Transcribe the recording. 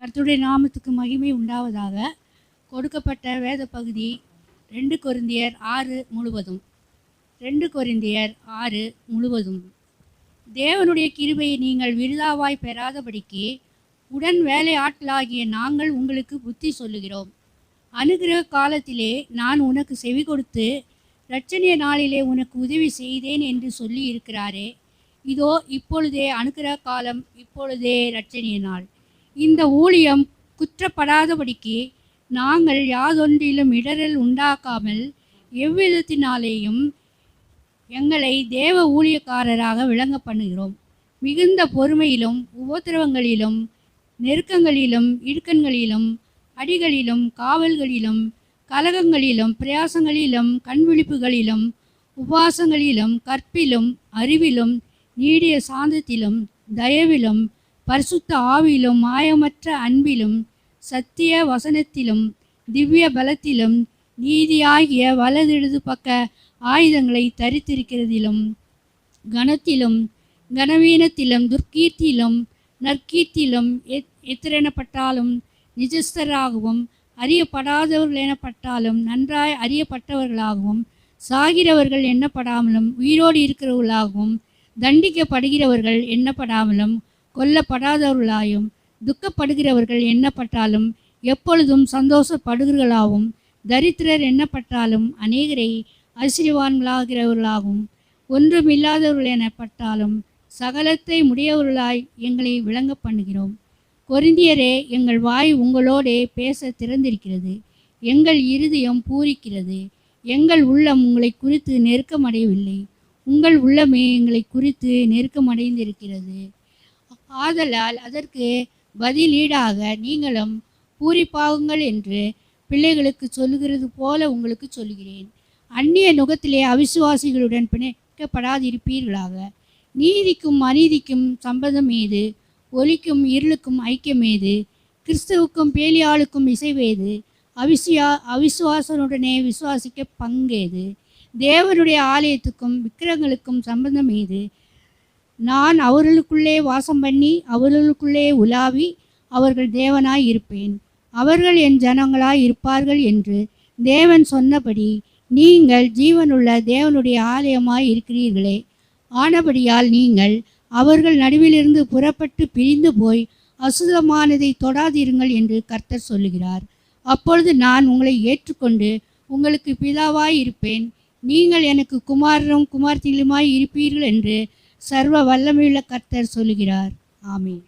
கர்த்தருடைய நாமத்துக்கு மகிமை உண்டாவதாக. கொடுக்கப்பட்ட வேத பகுதி 2 கொரிந்தியர் 6 முழுவதும். 2 கொரிந்தியர் 6 முழுவதும். தேவனுடைய கிருபையை நீங்கள் விருதாவாய் பெறாதபடிக்கு உடன் வேலை ஆட்களாகிய நாங்கள் உங்களுக்கு புத்தி சொல்லுகிறோம். அனுகிரக காலத்திலே நான் உனக்கு செவி கொடுத்து இரட்சணிய நாளிலே உனக்கு உதவி செய்தேன் என்று சொல்லி இருக்கிறாரே. இதோ இப்பொழுதே அனுகிரக காலம், இப்பொழுதே இரட்சணிய நாள். இந்த ஊழியம் குற்றப்படாதபடிக்கு நாங்கள் யாதொன்றிலும் இடரல் உண்டாக்காமல் எவ்விதத்தினாலேயும் எங்களை தேவ ஊழியக்காரராக விளங்க பண்ணுகிறோம். மிகுந்த பொறுமையிலும் உபத்திரவங்களிலும் நெருக்கங்களிலும் இடுக்கண்களிலும் அடிகளிலும் காவல்களிலும் கலகங்களிலும் பிரயாசங்களிலும் கண்விழிப்புகளிலும் உபவாசங்களிலும் கற்பிலும் அறிவிலும் நீடிய சாந்தத்திலும் தயவிலும் பரிசுத்த ஆவியிலும் மாயமற்ற அன்பிலும் சத்திய வசனத்திலும் திவ்ய பலத்திலும் நீதியாகிய வலதிடது பக்க ஆயுதங்களை தரித்திருக்கிறதிலும் கனத்திலும் கனவீனத்திலும் துர்க்கீர்த்தியிலும் நற்கீர்த்தியிலும் எத்திரெனப்பட்டாலும் நிஜஸ்தராகவும் அறியப்படாதவர்கள் எனப்பட்டாலும் நன்றாய் அறியப்பட்டவர்களாகவும் சாகிறவர்கள் எண்ணப்படாமலும் உயிரோடு இருக்கிறவர்களாகவும் தண்டிக்கப்படுகிறவர்கள் எண்ணப்படாமலும் கொல்லப்படாதவர்களாயும் துக்கப்படுகிறவர்கள் எண்ணப்பட்டாலும் எப்பொழுதும் சந்தோஷப்படுகிறவர்களாகவும் தரித்திரர் எண்ணப்பட்டாலும் அநேகரை ஐஸ்வர்யவான்களாகிறவர்களாகவும் ஒன்றுமில்லாதவர்கள் எனப்பட்டாலும் சகலத்தை முடியவர்களாய் எங்களை விளங்க பண்ணுகிறோம். கொரிந்தியரே, எங்கள் வாய் உங்களோடே பேச திறந்திருக்கிறது, எங்கள் இருதயம் பூரிக்கிறது, எங்கள் உள்ளம் உங்களை குறித்து நெருக்கமடையவில்லை, உங்கள் உள்ளமே எங்களை குறித்து நெருக்கமடைந்திருக்கிறது. ஆதலால் அதற்கு பதிலீடாக நீங்களும் பூரிப்பாகுங்கள் என்று பிள்ளைகளுக்கு சொல்லுகிறது போல உங்களுக்கு சொல்கிறேன். அந்நிய நுகத்திலே அவிசுவாசிகளுடன் பிணைக்கப்படாதிருப்பீர்களாக. நீதிக்கும் அநீதிக்கும் சம்பந்தம் ஏது? ஒளிக்கும் இருளுக்கும் ஐக்கியம் ஏது? கிறிஸ்துவுக்கும் பேலியாளுக்கும் இசைவேது? அவிசுவாசனுடனே விசுவாசிக்க பங்கேது? தேவனுடைய ஆலயத்துக்கும் விக்கிரகங்களுக்கும் சம்பந்தம் ஏது? நான் அவர்களுக்குள்ளே வாசம் பண்ணி அவர்களுக்குள்ளே உலாவி அவர்கள் தேவனாய் இருப்பேன், அவர்கள் என் ஜனங்களாய் இருப்பார்கள் என்று தேவன் சொன்னபடி நீங்கள் ஜீவனுள்ள தேவனுடைய ஆலயமாய் இருக்கிறீர்களே. ஆனபடியால் நீங்கள் அவர்கள் நடுவிலிருந்து புறப்பட்டு பிரிந்து போய் அசுத்தமானதை தொடாதிருங்கள் என்று கர்த்தர் சொல்லுகிறார். அப்பொழுது நான் உங்களை ஏற்றுக்கொண்டு உங்களுக்கு பிதாவாய் இருப்பேன், நீங்கள் எனக்கு குமாரரும் குமார்த்திகளுமாய் இருப்பீர்கள் என்று சர்வ வல்லமையுள்ள கர்த்தர் சொல்லுகிறார். ஆமென்.